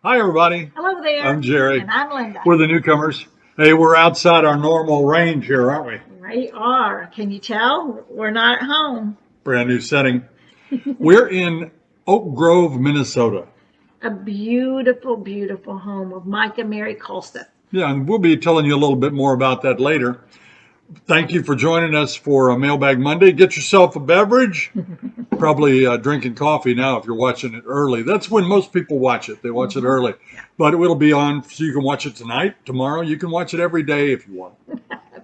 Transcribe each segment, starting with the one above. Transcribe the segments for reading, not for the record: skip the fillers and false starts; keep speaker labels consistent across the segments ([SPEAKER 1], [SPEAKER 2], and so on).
[SPEAKER 1] Hi, everybody.
[SPEAKER 2] Hello there.
[SPEAKER 1] I'm Jerry.
[SPEAKER 2] And I'm Linda.
[SPEAKER 1] We're the Newcomers. Hey, we're outside our normal range here, aren't we?
[SPEAKER 2] We are. Can you tell? We're not at home.
[SPEAKER 1] Brand new setting. We're in Oak Grove, Minnesota.
[SPEAKER 2] A beautiful, beautiful home of Mike and Mary Colston.
[SPEAKER 1] Yeah, and we'll be telling you a little bit more about that later. Thank you for joining us for a Mailbag Monday. Get yourself a beverage. Probably drinking coffee now if you're watching it early. That's when most people watch it. They watch it early. But it'll be on so you can watch it tonight, tomorrow. You can watch it every day if you want.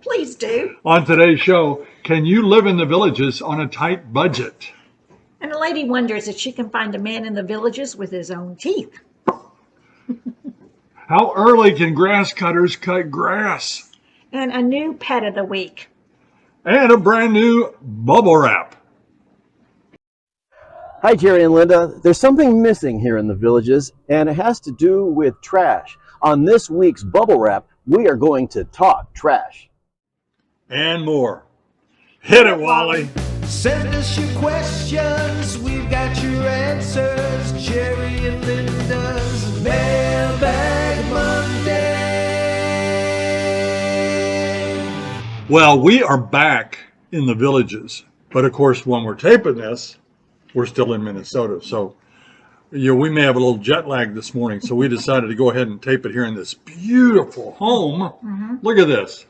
[SPEAKER 2] Please do.
[SPEAKER 1] On today's show, can you live in the villages on a tight budget?
[SPEAKER 2] And a lady wonders if she can find a man in the villages with his own teeth.
[SPEAKER 1] How early can grass cutters cut grass?
[SPEAKER 2] And a new pet of the week.
[SPEAKER 1] And a brand new bubble wrap.
[SPEAKER 3] Hi, Jerry and Linda. There's something missing here in the villages, and it has to do with trash. On this week's Bubble Wrap, we are going to talk trash.
[SPEAKER 1] And more. Hit it, Wally.
[SPEAKER 4] Send us your questions, we've got your answers. Jerry and Linda's Mailbag Monday.
[SPEAKER 1] Well, we are back in the villages. But of course, when we're taping this, we're still in Minnesota. So, we may have a little jet lag this morning. So we decided to go ahead and tape it here in this beautiful home. Look at this.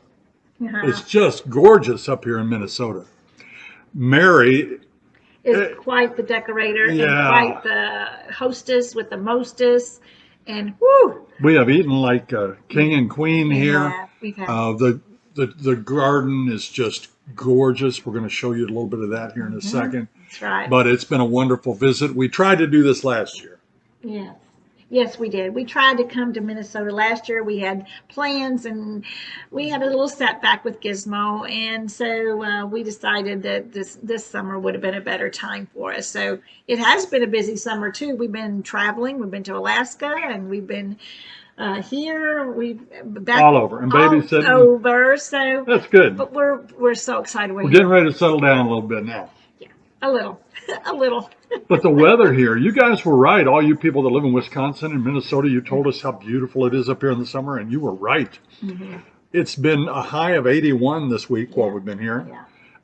[SPEAKER 1] It's just gorgeous up here in Minnesota. Mary
[SPEAKER 2] Is quite the decorator and quite the hostess with the mostest. And whoo!
[SPEAKER 1] We have eaten like a king and queen here.
[SPEAKER 2] We've had
[SPEAKER 1] The garden is just gorgeous. We're going to show you a little bit of that here in a second.
[SPEAKER 2] That's right.
[SPEAKER 1] But it's been a wonderful visit. We tried to do this last year.
[SPEAKER 2] Yeah. Yes, we did. We tried to come to Minnesota last year. We had plans and we had a little setback with Gizmo. And so we decided that this summer would have been a better time for us. So it has been a busy summer too. We've been traveling. We've been to Alaska and we've been here. We've back
[SPEAKER 1] All over. And babysitting.
[SPEAKER 2] all over. So
[SPEAKER 1] That's good.
[SPEAKER 2] But we're so excited.
[SPEAKER 1] We're getting ready to settle down a little bit now.
[SPEAKER 2] Yeah, a little, a little.
[SPEAKER 1] But the weather here, you guys were right. All you people that live in Wisconsin and Minnesota, you told us how beautiful it is up here in the summer, and you were right. It's been a high of 81 this week while we've been here,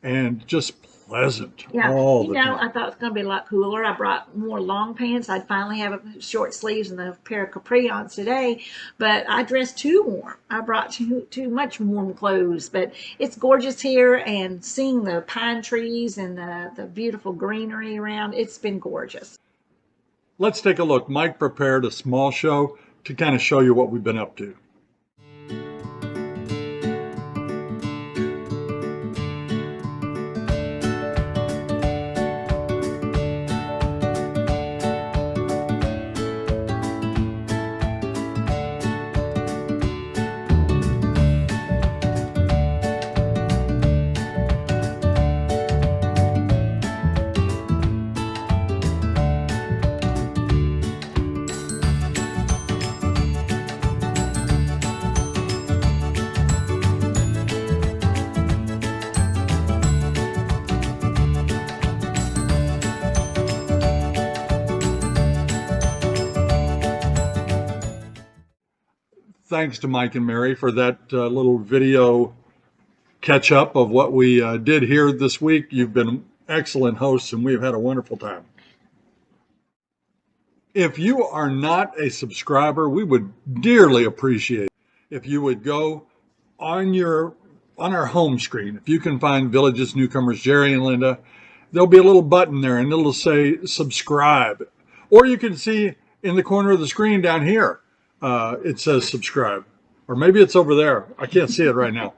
[SPEAKER 1] and just pleasant all the time.
[SPEAKER 2] I thought it was going to be a lot cooler. I brought more long pants. I'd finally have short sleeves and a pair of capri-ons today, but I dressed too warm. I brought too much warm clothes, but it's gorgeous here, and seeing the pine trees and the beautiful greenery around, it's been gorgeous.
[SPEAKER 1] Let's take a look. Mike prepared a small show to kind of show you what we've been up to. Thanks to Mike and Mary for that little video catch up of what we did here this week. You've been excellent hosts and we've had a wonderful time. If you are not a subscriber, we would dearly appreciate if you would go on our home screen. If you can find Villages Newcomers, Jerry and Linda, there'll be a little button there and it'll say subscribe. Or you can see in the corner of the screen down here, it says subscribe, or maybe it's over there. I can't see it right now.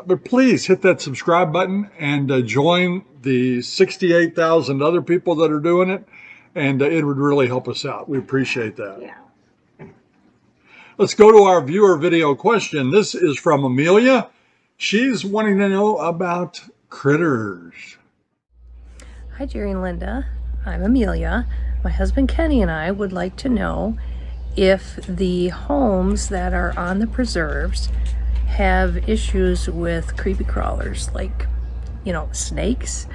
[SPEAKER 1] But please hit that subscribe button and join the 68,000 other people that are doing it. And it would really help us out. We appreciate that.
[SPEAKER 2] Yeah.
[SPEAKER 1] Let's go to our viewer video question. This is from Amelia. She's wanting to know about critters.
[SPEAKER 5] Hi, Jerry and Linda. I'm Amelia. My husband Kenny and I would like to know if the homes that are on the preserves have issues with creepy crawlers, like, snakes.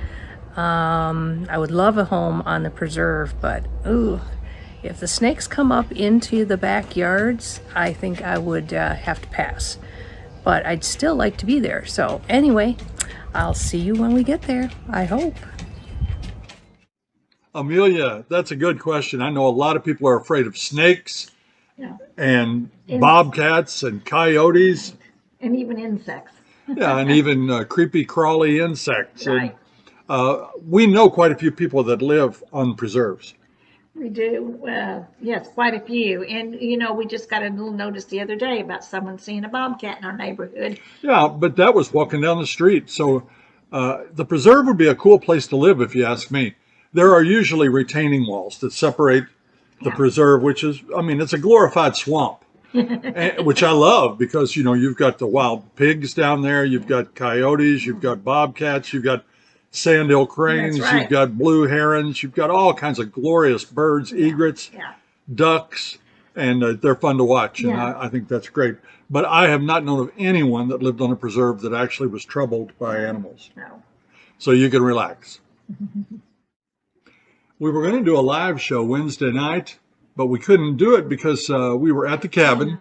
[SPEAKER 5] I would love a home on the preserve, but If the snakes come up into the backyards, I think I would have to pass. But I'd still like to be there. So anyway, I'll see you when we get there, I hope.
[SPEAKER 1] Amelia, that's a good question. I know a lot of people are afraid of snakes
[SPEAKER 2] Yeah.
[SPEAKER 1] and bobcats and coyotes.
[SPEAKER 2] And even insects.
[SPEAKER 1] Yeah, and even creepy crawly insects.
[SPEAKER 2] Right.
[SPEAKER 1] And we know quite a few people that live on preserves.
[SPEAKER 2] We do. Yes, quite a few. And, we just got a little notice the other day about someone seeing a bobcat in our neighborhood.
[SPEAKER 1] Yeah, but that was walking down the street. So the preserve would be a cool place to live, if you ask me. There are usually retaining walls that separate the preserve, which is, it's a glorified swamp, which I love because, you've got the wild pigs down there, you've got coyotes, you've got bobcats, you've got sandhill cranes,
[SPEAKER 2] That's right.
[SPEAKER 1] you've got blue herons, you've got all kinds of glorious birds, egrets, ducks, and they're fun to watch. And I think that's great. But I have not known of anyone that lived on a preserve that actually was troubled by animals.
[SPEAKER 2] No.
[SPEAKER 1] So you can relax. We were going to do a live show Wednesday night, but we couldn't do it because we were at the cabin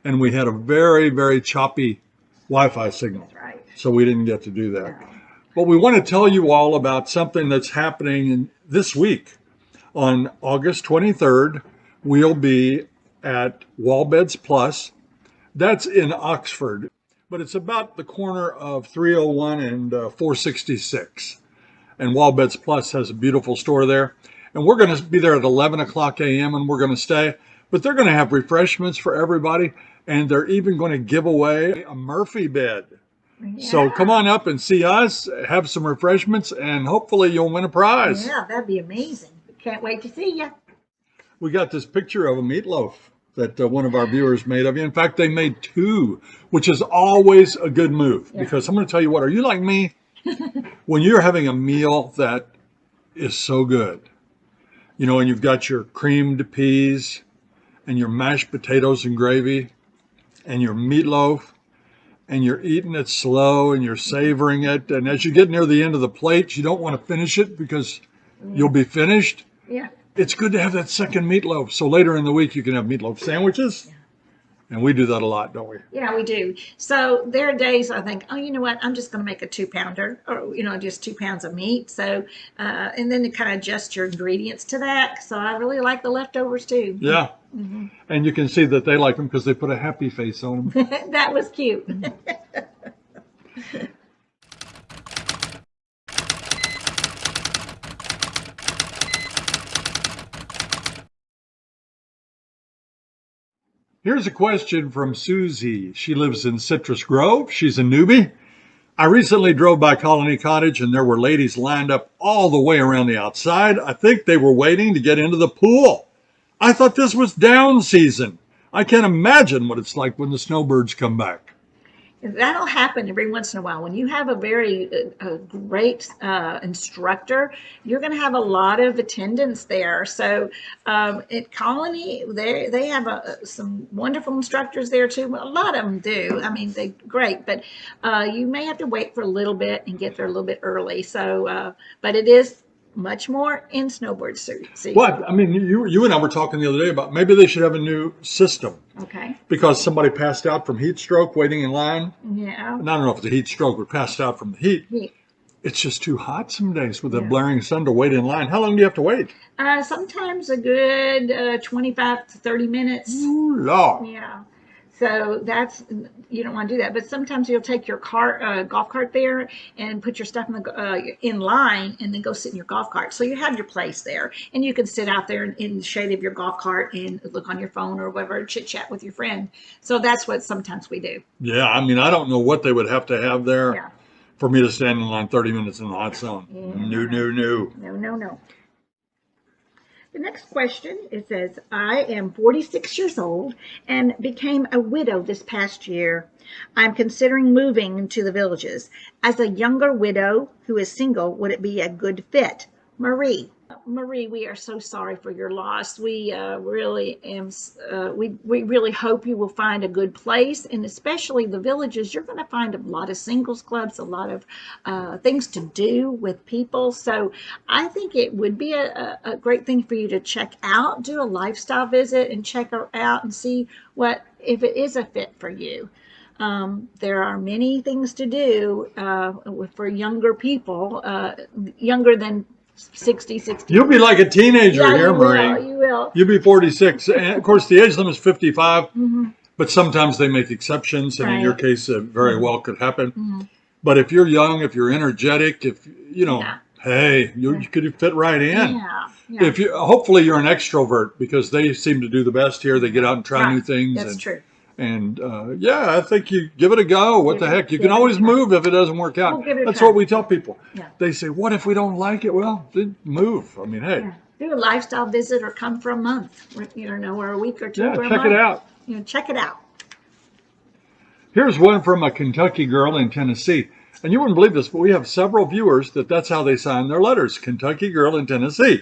[SPEAKER 1] and we had a very, very choppy Wi-Fi signal.
[SPEAKER 2] That's right.
[SPEAKER 1] So we didn't get to do that.
[SPEAKER 2] No.
[SPEAKER 1] But we want to tell you all about something that's happening this week. On August 23rd, we'll be at Wallbeds Plus. That's in Oxford, but it's about the corner of 301 and 466. And Wallbeds Plus has a beautiful store there. And we're going to be there at 11 o'clock a.m. and we're going to stay. But they're going to have refreshments for everybody. And they're even going to give away a Murphy bed.
[SPEAKER 2] Yeah.
[SPEAKER 1] So come on up and see us, have some refreshments, and hopefully you'll win a prize.
[SPEAKER 2] Yeah, that'd be amazing. Can't wait to see you.
[SPEAKER 1] We got this picture of a meatloaf that one of our viewers made of you. In fact, they made two, which is always a good move. Because I'm going to tell you what, are you like me? When you're having a meal that is so good, and you've got your creamed peas and your mashed potatoes and gravy and your meatloaf, and you're eating it slow and you're savoring it. And as you get near the end of the plate, you don't want to finish it because you'll be finished.
[SPEAKER 2] Yeah.
[SPEAKER 1] It's good to have that second meatloaf. So later in the week, you can have meatloaf sandwiches. And we do that a lot, don't we?
[SPEAKER 2] Yeah, we do. So there are days I think, oh, you know what? I'm just going to make a 2-pounder or, just 2 pounds of meat. So, and then to kind of adjust your ingredients to that. So I really like the leftovers too.
[SPEAKER 1] Yeah. Mm-hmm. And you can see that they like them because they put a happy face on them.
[SPEAKER 2] That was cute.
[SPEAKER 1] Here's a question from Susie. She lives in Citrus Grove. She's a newbie. I recently drove by Colony Cottage and there were ladies lined up all the way around the outside. I think they were waiting to get into the pool. I thought this was down season. I can't imagine what it's like when the snowbirds come back.
[SPEAKER 2] That'll happen every once in a while. When you have a very great instructor, you're going to have a lot of attendance there. So at Colony, they have some wonderful instructors there too. Well, a lot of them do. They're great, but you may have to wait for a little bit and get there a little bit early. So, but it is much more in snowboard season.
[SPEAKER 1] What? You and I were talking the other day about maybe they should have a new system.
[SPEAKER 2] Okay.
[SPEAKER 1] Because somebody passed out from heat stroke waiting in line.
[SPEAKER 2] Yeah.
[SPEAKER 1] And I don't know if it's a heat stroke or passed out from the heat. It's just too hot some days with the blaring sun to wait in line. How long do you have to wait?
[SPEAKER 2] Sometimes a good 25 to 30 minutes.
[SPEAKER 1] Ooh, Lord.
[SPEAKER 2] Yeah. So you don't want to do that. But sometimes you'll take your golf cart there and put your stuff in line and then go sit in your golf cart. So you have your place there and you can sit out there in the shade of your golf cart and look on your phone or whatever, chit chat with your friend. So that's what sometimes we do.
[SPEAKER 1] Yeah. I don't know what they would have to have there for me to stand in line 30 minutes in the hot sun.
[SPEAKER 2] No. The next question, it says, I am 46 years old and became a widow this past year. I'm considering moving to the Villages. As a younger widow who is single, would it be a good fit? Marie. Marie, we are so sorry for your loss. We really am. We really hope you will find a good place, and especially the villages. You're going to find a lot of singles clubs, a lot of things to do with people. So I think it would be a great thing for you to check out, do a lifestyle visit, and check her out and see what if it is a fit for you. There are many things to do for younger people, younger than 60, 60.
[SPEAKER 1] You'll be like a teenager
[SPEAKER 2] Yeah,
[SPEAKER 1] here,
[SPEAKER 2] you
[SPEAKER 1] Marie.
[SPEAKER 2] will. You will.
[SPEAKER 1] You'll be 46. And of course, the age limit is 55,
[SPEAKER 2] Mm-hmm.
[SPEAKER 1] but sometimes they make exceptions. And in your
[SPEAKER 2] Right.
[SPEAKER 1] case, it very well could happen.
[SPEAKER 2] Mm-hmm.
[SPEAKER 1] But if you're young, if you're energetic, if,
[SPEAKER 2] Yeah.
[SPEAKER 1] hey, you could fit right in.
[SPEAKER 2] Yeah. Yeah.
[SPEAKER 1] If you, hopefully you're an extrovert because they seem to do the best here. They get out and try new
[SPEAKER 2] Right.
[SPEAKER 1] things.
[SPEAKER 2] That's true.
[SPEAKER 1] And yeah, I think you give it a go. What the heck? You can always move if it doesn't work out.
[SPEAKER 2] We'll give it a
[SPEAKER 1] That's
[SPEAKER 2] try.
[SPEAKER 1] what we tell people.
[SPEAKER 2] Yeah.
[SPEAKER 1] They say, what if we don't like it? Well, then move. I mean, hey,
[SPEAKER 2] Yeah. Do a lifestyle visit or come for a month, or a week or two.
[SPEAKER 1] yeah,
[SPEAKER 2] or a
[SPEAKER 1] check it
[SPEAKER 2] month.
[SPEAKER 1] out.
[SPEAKER 2] Check it out.
[SPEAKER 1] Here's one from a Kentucky girl in Tennessee. And you wouldn't believe this, but we have several viewers that's how they sign their letters. Kentucky girl in Tennessee.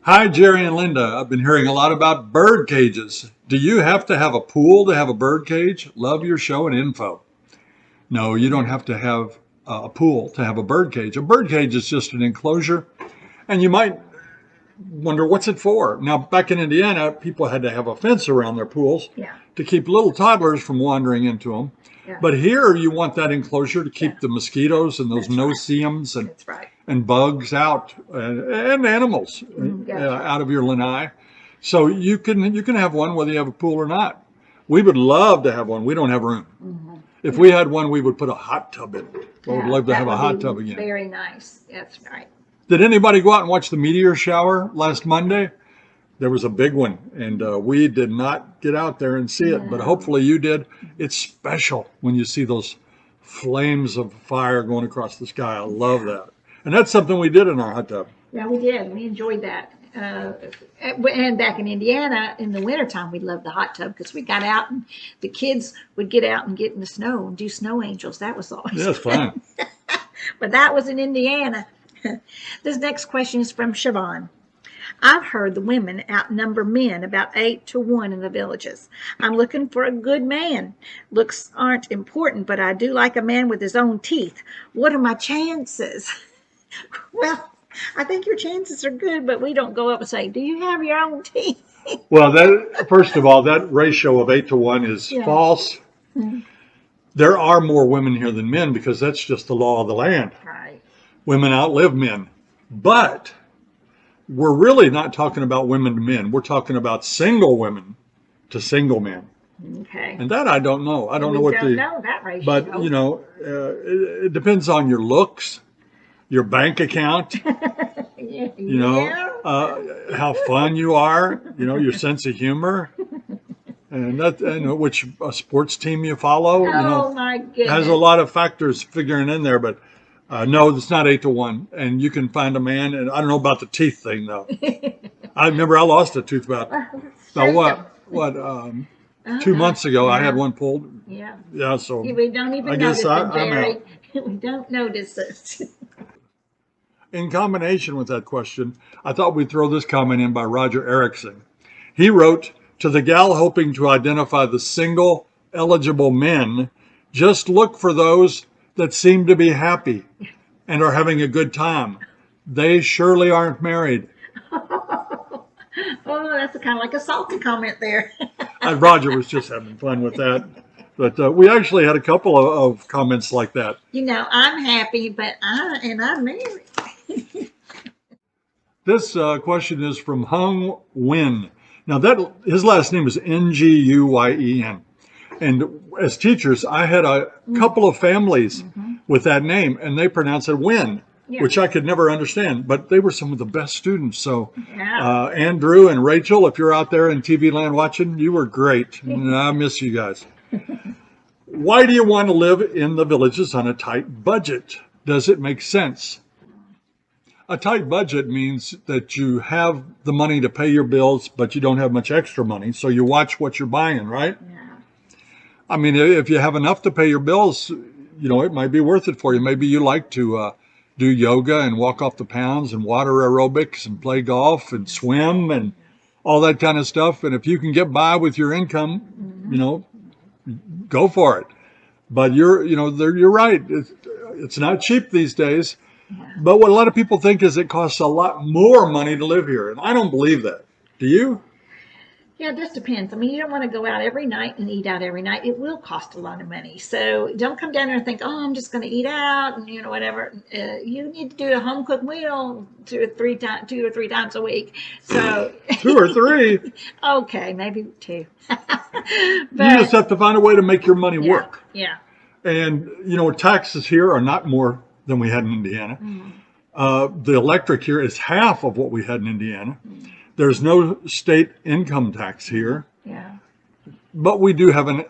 [SPEAKER 1] Hi, Jerry and Linda. I've been hearing a lot about bird cages. Do you have to have a pool to have a bird cage? Love your show and info. No, you don't have to have a pool to have a bird cage. A bird cage is just an enclosure. And you might wonder, what's it for? Now, back in Indiana, people had to have a fence around their pools
[SPEAKER 2] Yeah.
[SPEAKER 1] to keep little toddlers from wandering into them.
[SPEAKER 2] Yeah.
[SPEAKER 1] But here, you want that enclosure to keep
[SPEAKER 2] Yeah.
[SPEAKER 1] the mosquitoes and those
[SPEAKER 2] That's right.
[SPEAKER 1] no-see-ums and
[SPEAKER 2] That's right.
[SPEAKER 1] bugs out and animals
[SPEAKER 2] Gotcha.
[SPEAKER 1] out of your lanai. So you can have one whether you have a pool or not. We would love to have one. We don't have room.
[SPEAKER 2] Mm-hmm.
[SPEAKER 1] If we had one, we would put a hot tub in it. I would
[SPEAKER 2] Yeah,
[SPEAKER 1] love to
[SPEAKER 2] that
[SPEAKER 1] have a
[SPEAKER 2] would
[SPEAKER 1] hot
[SPEAKER 2] be
[SPEAKER 1] tub again.
[SPEAKER 2] Very nice. That's right.
[SPEAKER 1] Did anybody go out and watch the meteor shower last Monday? There was a big one, and we did not get out there and see it, but hopefully you did. It's special when you see those flames of fire going across the sky. I love that. And that's something we did in our hot tub.
[SPEAKER 2] Yeah, we did. We enjoyed that. And back in Indiana, in the wintertime, we loved the hot tub because we got out and the kids would get out and get in the snow and do snow angels. That was always
[SPEAKER 1] Yeah, it's fun.
[SPEAKER 2] But that was in Indiana. This next question is from Siobhan. I've heard the women outnumber men about 8-1 in the villages. I'm looking for a good man. Looks aren't important, but I do like a man with his own teeth. What are my chances? Well, I think your chances are good, but we don't go up and say, do you have your own teeth?
[SPEAKER 1] Well, that first of all, that ratio of 8-1 is
[SPEAKER 2] Yeah.
[SPEAKER 1] false.
[SPEAKER 2] Mm-hmm.
[SPEAKER 1] There are more women here than men because that's just the law of the land.
[SPEAKER 2] Right.
[SPEAKER 1] Women outlive men. But we're really not talking about women to men. We're talking about single women to single men.
[SPEAKER 2] Okay.
[SPEAKER 1] And that I don't know. I don't know
[SPEAKER 2] We
[SPEAKER 1] what
[SPEAKER 2] don't know that ratio.
[SPEAKER 1] but it depends on your looks, your bank account, how fun you are, your sense of humor, and which sports team you follow.
[SPEAKER 2] Oh my goodness.
[SPEAKER 1] Has a lot of factors figuring in there, but no, it's not 8-1, and you can find a man. And I don't know about the teeth thing though. I remember I lost a tooth about what 2 months ago. I had one pulled.
[SPEAKER 2] Yeah.
[SPEAKER 1] Yeah, so
[SPEAKER 2] We don't even
[SPEAKER 1] I guess
[SPEAKER 2] notice it,
[SPEAKER 1] I'm
[SPEAKER 2] Jerry.
[SPEAKER 1] out.
[SPEAKER 2] We don't notice it.
[SPEAKER 1] In combination with that question, I thought we'd throw this comment in by Roger Erickson. He wrote, to the gal hoping to identify the single eligible men, just look for those that seem to be happy and are having a good time. They surely aren't married.
[SPEAKER 2] Oh, that's kind of like a salty comment there.
[SPEAKER 1] Roger was just having fun with that. But we actually had a couple of comments like that.
[SPEAKER 2] I'm happy, but I'm married.
[SPEAKER 1] This question is from Hung Win. Now, his last name is Nguyen. And as teachers, I had a couple of families with that name, and they pronounce it Win, which I could never understand. But they were some of the best students. So Andrew and Rachel, if you're out there in TV land watching, you were great. And I miss you guys. Why do you want to live in the villages on a tight budget? Does it make sense? A tight budget means that you have the money to pay your bills, but you don't have much extra money. So you watch what you're buying, right?
[SPEAKER 2] Yeah.
[SPEAKER 1] I mean, if you have enough to pay your bills, it might be worth it for you. Maybe you like to do yoga and walk off the pounds and water aerobics and play golf and swim and all that kind of stuff. And if you can get by with your income, go for it. But you're right. It's not cheap these days. But what a lot of people think is it costs a lot more money to live here. And I don't believe that. Do you?
[SPEAKER 2] Yeah, it just depends. I mean, you don't want to go out every night and eat out every night. It will cost a lot of money. So don't come down there and think, oh, I'm just going to eat out and whatever. You need to do a home cooked meal 2 or 3 times a week. So
[SPEAKER 1] 2 or 3.
[SPEAKER 2] Okay, maybe 2.
[SPEAKER 1] You just have to find a way to make your money work.
[SPEAKER 2] Yeah.
[SPEAKER 1] And taxes here are not more than we had in Indiana. The electric here is half of what we had in Indiana. There's no state income tax here.
[SPEAKER 2] Yeah.
[SPEAKER 1] But we do have an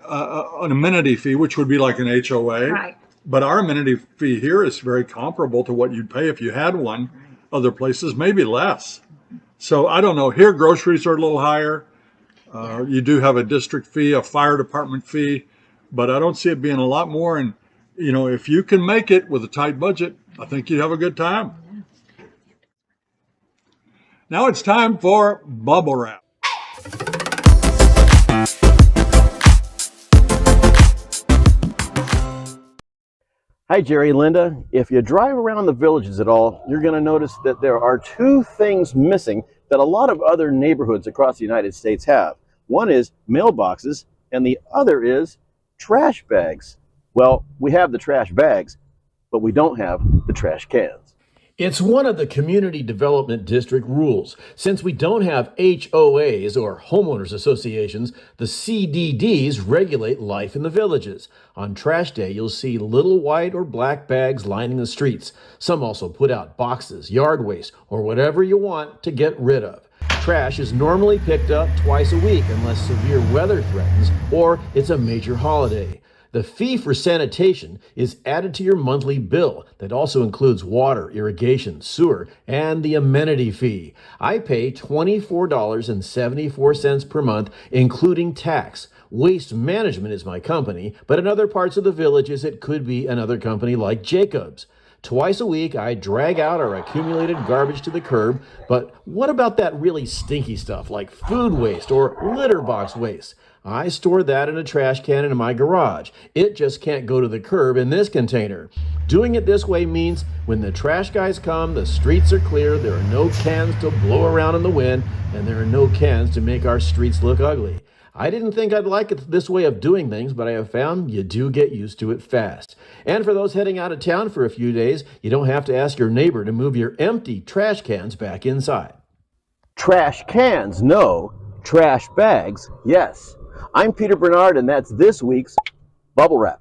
[SPEAKER 1] amenity fee, which would be like an HOA.
[SPEAKER 2] Right.
[SPEAKER 1] But our amenity fee here is very comparable to what you'd pay if you had one. Other places, maybe less. So I don't know. Here, groceries are a little higher. You do have a district fee, a fire department fee, but I don't see it being a lot more. And, if you can make it with a tight budget, I think you'd have a good time. Now it's time for Bubble Wrap.
[SPEAKER 3] Hi, Jerry and Linda. If you drive around the villages at all, you're going to notice that there are 2 things missing that a lot of other neighborhoods across the United States have. One is mailboxes, and the other is trash bags. Well, we have the trash bags, but we don't have the trash cans.
[SPEAKER 6] It's one of the Community Development District rules. Since we don't have HOAs or homeowners associations, the CDDs regulate life in the villages. On trash day, you'll see little white or black bags lining the streets. Some also put out boxes, yard waste, or whatever you want to get rid of. Trash is normally picked up twice a week unless severe weather threatens or it's a major holiday. The fee for sanitation is added to your monthly bill. That also includes water, irrigation, sewer, and the amenity fee. I pay $24.74 per month, including tax. Waste Management is my company, but in other parts of the villages, it could be another company like Jacobs. Twice a week, I drag out our accumulated garbage to the curb, but what about that really stinky stuff like food waste or litter box waste? I store that in a trash can in my garage. It just can't go to the curb in this container. Doing it this way means when the trash guys come, the streets are clear, there are no cans to blow around in the wind, and there are no cans to make our streets look ugly. I didn't think I'd like it this way of doing things, but I have found you do get used to it fast. And for those heading out of town for a few days, you don't have to ask your neighbor to move your empty trash cans back inside.
[SPEAKER 3] Trash cans, no. Trash bags, yes. I'm Peter Bernard, and that's this week's Bubble Wrap.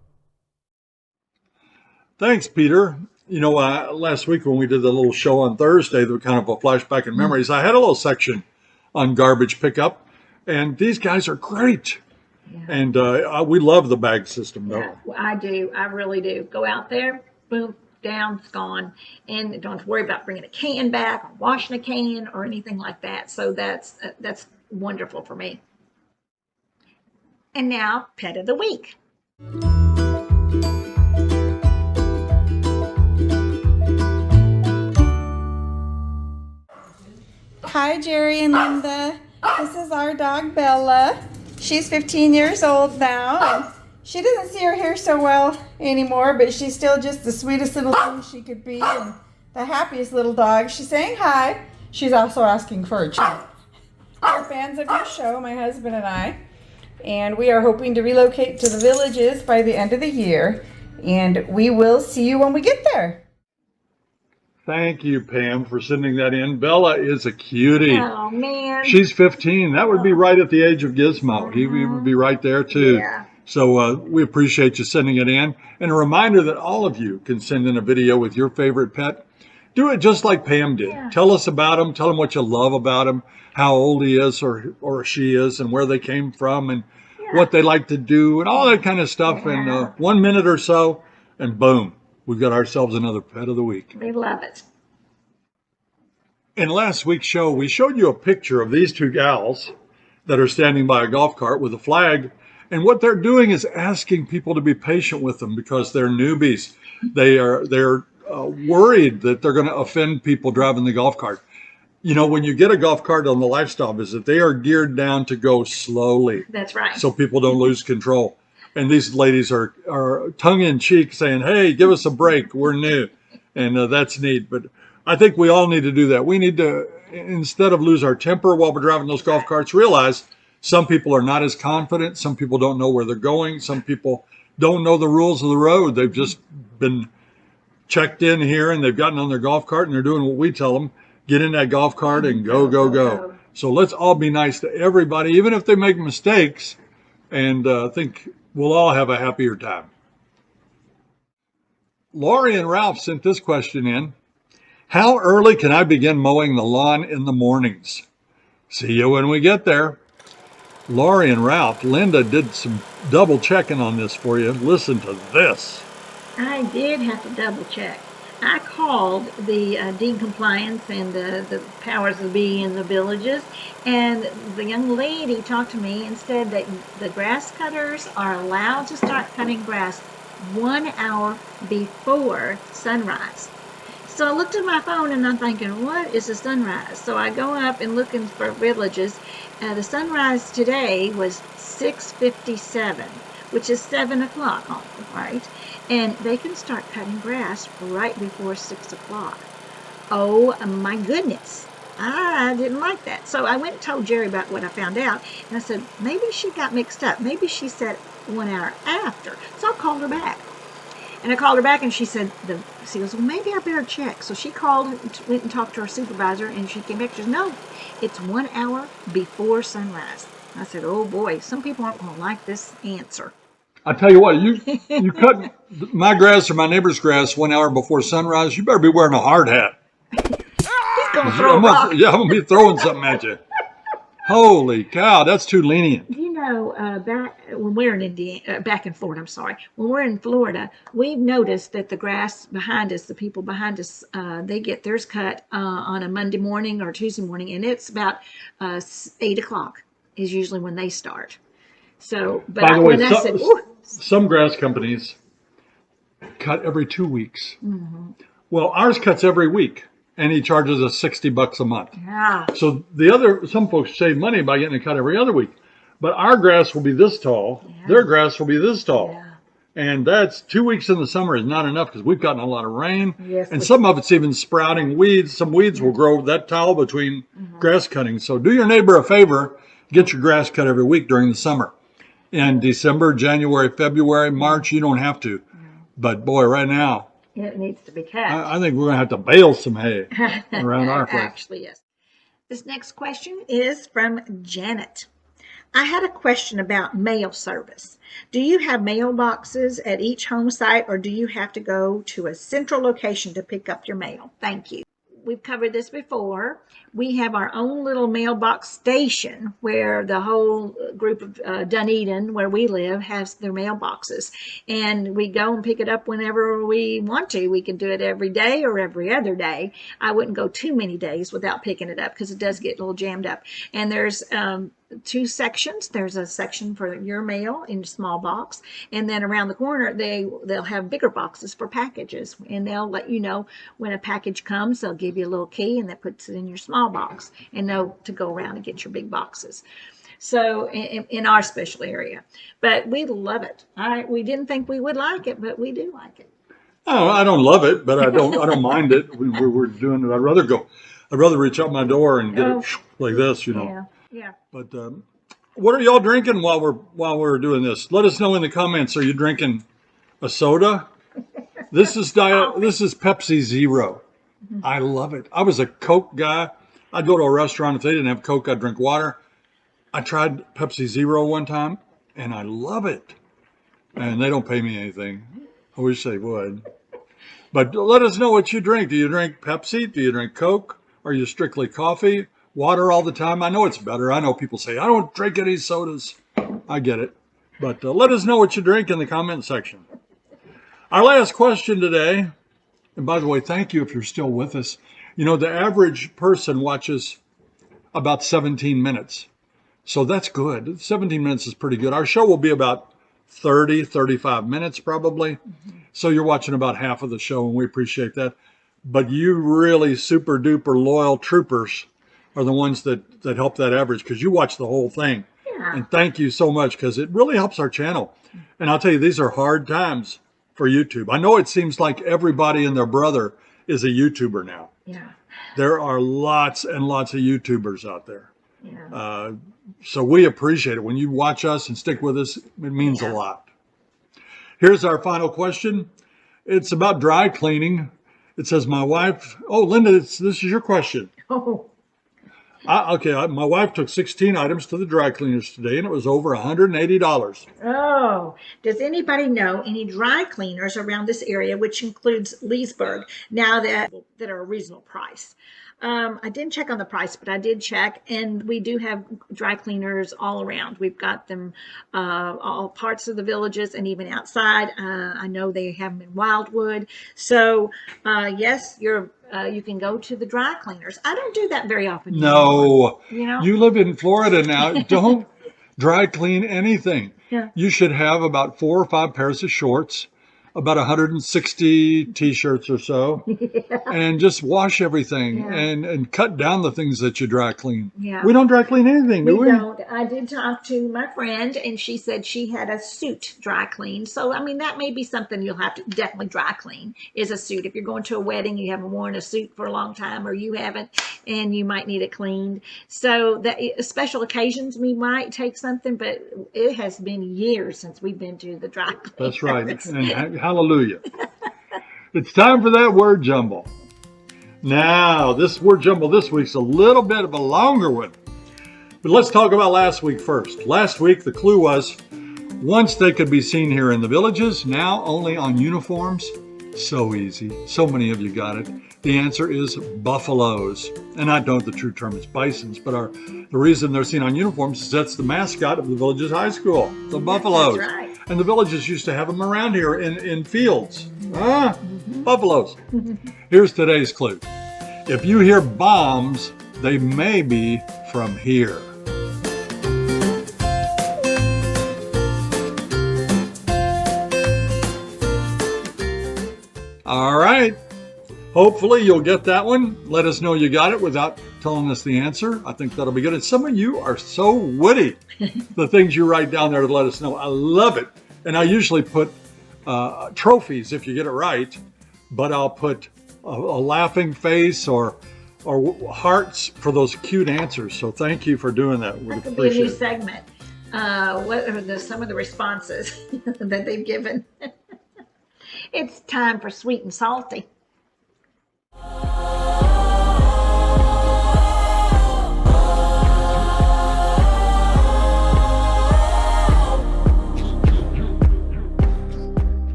[SPEAKER 1] Thanks, Peter. Last week when we did the little show on Thursday, the kind of a flashback in memories, I had a little section on garbage pickup, and these guys are great. Yeah. And we love the bag system, though.
[SPEAKER 2] Yeah, I do. I really do. Go out there, boom, down, it's gone. And don't have to worry about bringing a can back or washing a can or anything like that. So that's wonderful for me. And now, Pet of the Week.
[SPEAKER 7] Hi, Jerry and Linda. This is our dog, Bella. She's 15 years old now, and she doesn't see her hair so well anymore, but she's still just the sweetest little thing she could be and the happiest little dog. She's saying hi. She's also asking for a treat. We're fans of your show, my husband and I. And we are hoping to relocate to the villages by the end of the year. And we will see you when we get there.
[SPEAKER 1] Thank you, Pam, for sending that in. Bella is a cutie.
[SPEAKER 2] Oh, man.
[SPEAKER 1] She's 15. That would be right at the age of Gizmo. He would be right there, too.
[SPEAKER 2] Yeah.
[SPEAKER 1] So we appreciate you sending it in. And a reminder that all of you can send in a video with your favorite pet. Do it just like Pam did. Yeah. Tell us about him. Tell him what you love about him, how old he is or she is, and where they came from, and what they like to do, and all that kind of stuff. Yeah. In 1 minute or so, and boom, we've got ourselves another Pet of the Week.
[SPEAKER 2] We love it.
[SPEAKER 1] In last week's show, we showed you a picture of these 2 gals that are standing by a golf cart with a flag. And what they're doing is asking people to be patient with them because they're newbies. They're worried that they're going to offend people driving the golf cart. You know, when you get a golf cart on the lifestyle visit, they are geared down to go slowly.
[SPEAKER 2] That's right.
[SPEAKER 1] So people don't lose control. And these ladies are tongue in cheek saying, hey, give us a break. We're new. And that's neat. But I think we all need to do that. We need to, instead of lose our temper while we're driving those golf carts, realize some people are not as confident. Some people don't know where they're going. Some people don't know the rules of the road. They've just been checked in here and they've gotten on their golf cart and they're doing what we tell them. Get in that golf cart and go. So let's all be nice to everybody, even if they make mistakes, and I think we'll all have a happier time. Lori and Ralph sent this question in. How early can I begin mowing the lawn in the mornings? See you when we get there. Lori and Ralph, Linda did some double checking on this for you. Listen to this.
[SPEAKER 2] I did have to double check. I called the deed compliance and the powers that be in the villages, and the young lady talked to me and said that the grass cutters are allowed to start cutting grass 1 hour before sunrise. So I looked at my phone and I'm thinking, what is a sunrise? So I go up and looking for villages. The sunrise today was 6:57, which is 7 o'clock, right? And they can start cutting grass right before 6 o'clock. Oh my goodness. I didn't like that. So I went and told Jerry about what I found out. And I said, maybe she got mixed up. Maybe she said 1 hour after. So I called her back. And I called her back and she said, she goes, well, maybe I better check. So she called, went and talked to her supervisor, and she came back. She said, no, it's 1 hour before sunrise. I said, oh boy, some people aren't going to like this answer.
[SPEAKER 1] I tell you what, you cut my grass or my neighbor's grass 1 hour before sunrise, you better be wearing a hard hat.
[SPEAKER 2] He's going to throw a rock.
[SPEAKER 1] Yeah, I'm going to be throwing something at you. Holy cow, that's too lenient.
[SPEAKER 2] You know, back when we're in Indiana, back in Florida, I'm sorry. When we're in Florida, we've noticed that the grass behind us, the people behind us, they get theirs cut on a Monday morning or Tuesday morning, and it's about 8 o'clock is usually when they start. So, but
[SPEAKER 1] By the way,
[SPEAKER 2] I said,
[SPEAKER 1] some grass companies cut every 2 weeks. Mm-hmm. Well, ours cuts every week, and he charges us $60 a month.
[SPEAKER 2] yeah,
[SPEAKER 1] So some folks save money by getting it cut every other week. But our grass will be this tall.
[SPEAKER 2] Yeah.
[SPEAKER 1] Their grass will be this tall.
[SPEAKER 2] yeah.
[SPEAKER 1] And that's 2 weeks in the summer is not enough because we've gotten a lot of rain.
[SPEAKER 2] Yes,
[SPEAKER 1] and some of it's even sprouting weeds. Some weeds will grow that tall between grass cuttings. So do your neighbor a favor. Get your grass cut every week during the summer. In December, January, February, March, you don't have to. But boy, right now,
[SPEAKER 2] It needs to be cut.
[SPEAKER 1] I think we're going to have to bale some hay around our place.
[SPEAKER 2] Actually, yes. This next question is from Janet. I had a question about mail service. Do you have mailboxes at each home site, or do you have to go to a central location to pick up your mail? Thank you. We've covered this before. We have our own little mailbox station where the whole group of Dunedin, where we live, has their mailboxes. And we go and pick it up whenever we want to. We can do it every day or every other day. I wouldn't go too many days without picking it up because it does get a little jammed up. And there's two sections. There's a section for your mail in a small box, and then around the corner they'll have bigger boxes for packages, and they'll let you know when a package comes. They'll give you a little key, and that puts it in your small box, and know to go around and get your big boxes. So in our special area, but we love it. We didn't think we would like it, but we do like it.
[SPEAKER 1] Oh, I don't love it, but I don't mind it. We're doing it. I'd rather reach out my door and get it like this, you know.
[SPEAKER 2] Yeah.
[SPEAKER 1] But what are y'all drinking while we're doing this? Let us know in the comments. Are you drinking a soda? This is Pepsi Zero. Mm-hmm. I love it. I was a Coke guy. I'd go to a restaurant. If they didn't have Coke, I'd drink water. I tried Pepsi Zero one time, and I love it. And they don't pay me anything. I wish they would. But let us know what you drink. Do you drink Pepsi? Do you drink Coke? Are you strictly coffee? Water all the time? I know it's better. I know people say, I don't drink any sodas. I get it. But let us know what you drink in the comment section. Our last question today, and by the way, thank you if you're still with us. You know, the average person watches about 17 minutes. So that's good. 17 minutes is pretty good. Our show will be about 35 minutes probably. Mm-hmm. So you're watching about half of the show, and we appreciate that. But you really super duper loyal troopers are the ones that help that average, because you watch the whole thing.
[SPEAKER 2] Yeah.
[SPEAKER 1] And thank you so much, because it really helps our channel. And I'll tell you, these are hard times for YouTube. I know it seems like everybody and their brother is a YouTuber now.
[SPEAKER 2] Yeah.
[SPEAKER 1] There are lots and lots of YouTubers out there.
[SPEAKER 2] Yeah.
[SPEAKER 1] So we appreciate it. When you watch us and stick with us, it means a lot. Here's our final question. It's about dry cleaning. It says, my wife, oh, Linda, this is your question.
[SPEAKER 2] Oh.
[SPEAKER 1] My wife took 16 items to the dry cleaners today, and it was over $180.
[SPEAKER 2] Oh, does anybody know any dry cleaners around this area, which includes Leesburg, now that are a reasonable price? I didn't check on the price, but I did check, and we do have dry cleaners all around. We've got them all parts of the villages and even outside. I know they have them in Wildwood. So yes, you can go to the dry cleaners. I don't do that very often.
[SPEAKER 1] No,
[SPEAKER 2] anymore,
[SPEAKER 1] you live in Florida now. Don't dry clean anything.
[SPEAKER 2] Yeah.
[SPEAKER 1] You should have about 4 or 5 pairs of shorts, about 160 t-shirts or so, and just wash everything and cut down the things that you dry clean.
[SPEAKER 2] Yeah.
[SPEAKER 1] We don't dry clean anything, do we?
[SPEAKER 2] don't. I did talk to my friend, and she said she had a suit dry clean. So, I mean, that may be something you'll have to definitely dry clean, is a suit. If you're going to a wedding, you haven't worn a suit for a long time, or you haven't, and you might need it cleaned. So, that special occasions, we might take something, but it has been years since we've been to the dry clean.
[SPEAKER 1] That's right. And hallelujah. It's time for that word jumble. Now, this word jumble this week's a little bit of a longer one. But let's talk about last week first. Last week, the clue was, once they could be seen here in the villages, now only on uniforms. So easy. So many of you got it. The answer is buffaloes. And I don't know the true term is bisons, but the reason they're seen on uniforms is that's the mascot of the village's high school, the buffaloes.
[SPEAKER 2] That's right.
[SPEAKER 1] And the villages used to have them around here in fields. Buffaloes. Here's today's clue. If you hear bombs, they may be from here. All right. Hopefully you'll get that one. Let us know you got it without telling us the answer. I think that'll be good. And some of you are so witty. The things you write down there to let us know. I love it. And I usually put trophies if you get it right, but I'll put a laughing face or hearts for those cute answers. So thank you for doing that. We
[SPEAKER 2] That could be a new
[SPEAKER 1] appreciate it.
[SPEAKER 2] segment. What are some of the responses that they've given? It's time for sweet and salty.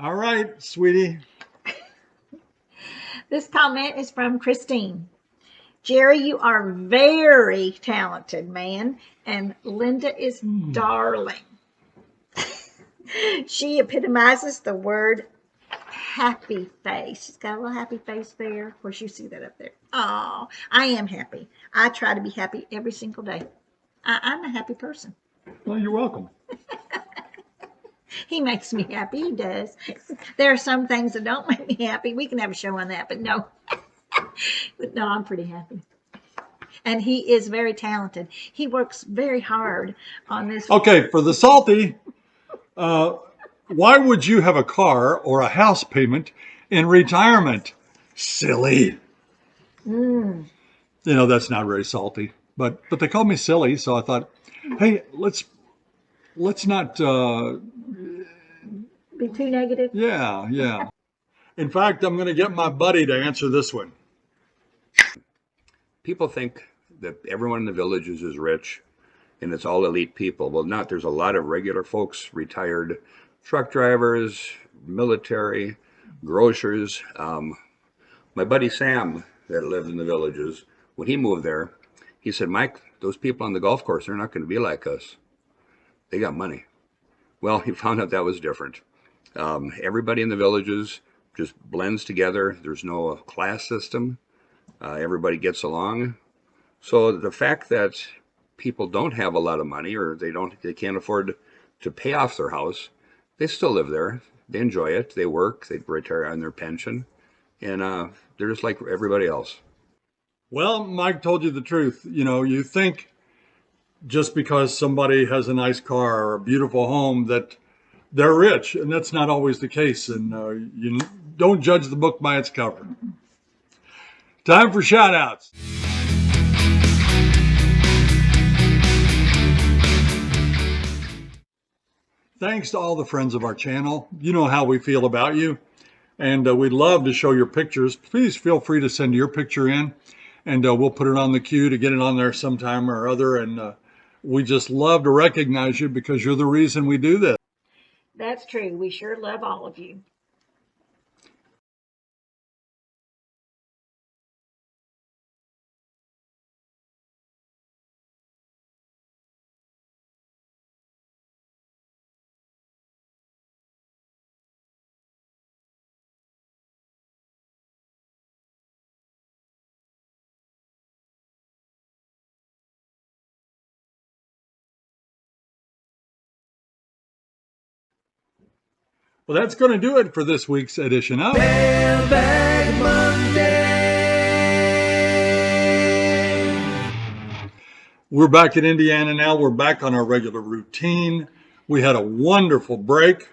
[SPEAKER 1] All right, sweetie.
[SPEAKER 2] This comment is from Christine. Jerry, you are very talented, man, and Linda is darling. She epitomizes the word happy face. She's got a little happy face there. Of course, you see that up there. Oh, I am happy. I try to be happy every single day. I'm a happy person.
[SPEAKER 1] Well, you're welcome.
[SPEAKER 2] He makes me happy. He does. There are some things that don't make me happy. We can have a show on that, but no. But no, I'm pretty happy. And he is very talented. He works very hard on this.
[SPEAKER 1] Okay, for the salty, why would you have a car or a house payment in retirement? Silly. You know, that's not very salty. But they called me silly, so I thought, hey, let's not
[SPEAKER 2] Be too negative.
[SPEAKER 1] yeah. In fact, I'm going to get my buddy to answer this one.
[SPEAKER 8] People think that everyone in the villages is rich and it's all elite people. Well, not. There's a lot of regular folks, retired truck drivers, military, grocers. My buddy Sam that lived in the villages, when he moved there, he said, Mike, those people on the golf course, they're not going to be like us. They got money. Well, he found out that was different. Everybody in the villages just blends together. There's no class system. Everybody gets along. So the fact that people don't have a lot of money or they can't afford to pay off their house, they still live there. they enjoy it. They work. They retire on their pension, and they're just like everybody else.
[SPEAKER 1] Well, Mike told you the truth. You know, you think just because somebody has a nice car or a beautiful home that they're rich, and that's not always the case. And you don't judge the book by its cover. Time for shout outs. Thanks to all the friends of our channel. You know how we feel about you, and we'd love to show your pictures. Please feel free to send your picture in, and we'll put it on the queue to get it on there sometime or other. And we just love to recognize you because you're the reason we do this.
[SPEAKER 2] That's true. We sure love all of you.
[SPEAKER 1] Well, that's going to do it for this week's edition of
[SPEAKER 4] Mailbag Monday.
[SPEAKER 1] We're back in Indiana now. We're back on our regular routine. We had a wonderful break.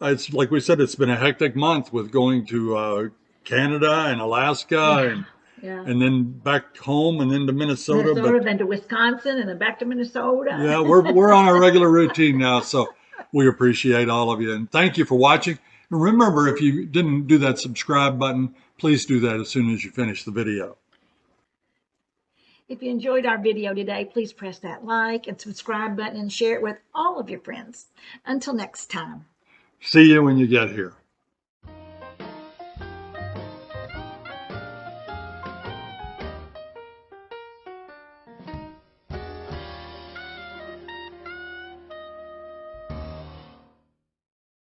[SPEAKER 1] It's like we said, it's been a hectic month with going to Canada and Alaska and then back home and then to Minnesota.
[SPEAKER 2] Then to Wisconsin, and then back to Minnesota.
[SPEAKER 1] Yeah, we're on our regular routine now, so we appreciate all of you and thank you for watching. And remember, if you didn't do that subscribe button, please do that as soon as you finish the video.
[SPEAKER 2] If you enjoyed our video today, please press that like and subscribe button and share it with all of your friends. Until next time.
[SPEAKER 1] See you when you get here.